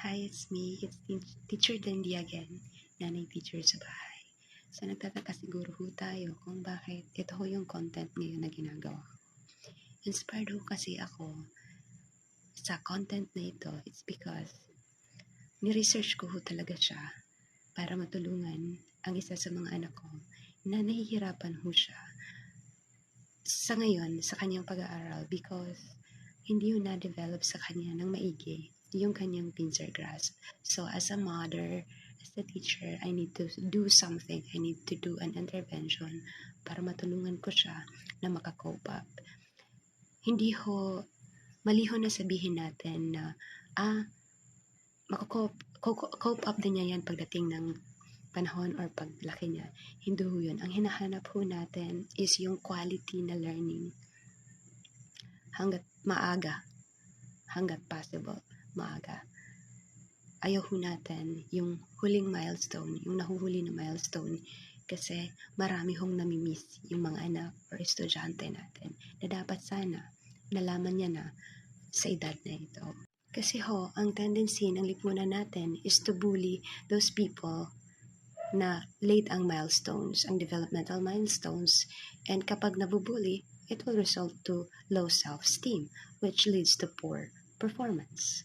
Hi, it's me. It's Teacher Dandy again, nanay teacher sa bahay. So, nagtataka siguro ho tayo kung bakit ito ho yung content ngayon na ginagawa ko. Inspired ho kasi ako sa content na ito. It's because ni-research ko ho talaga siya para matulungan ang isa sa mga anak ko na nahihirapan ho siya sa ngayon sa kanyang pag-aaral because hindi ho na-develop sa kanya ng maigi yung kanyang pincer grasp. So, as a mother, as a teacher, I need to do something. I need to do an intervention para matulungan ko siya na makakope up. Hindi ho, mali ho na sabihin natin na, makakope up din niya yan pagdating ng panahon or paglaki niya. Hindi ho yun. Ang hinahanap ho natin is yung quality na learning hanggat maaga, hanggat possible, maaga. Ayaw ho natin yung huling milestone, yung nahuhuli na milestone kasi marami hong namimiss yung mga anak or estudyante natin na dapat sana nalaman niya na sa edad na ito. Kasi ho, ang tendency ng lipunan natin is to bully those people na late ang milestones, ang developmental milestones, and kapag nabubully, it will result to low self-esteem, which leads to poor performance.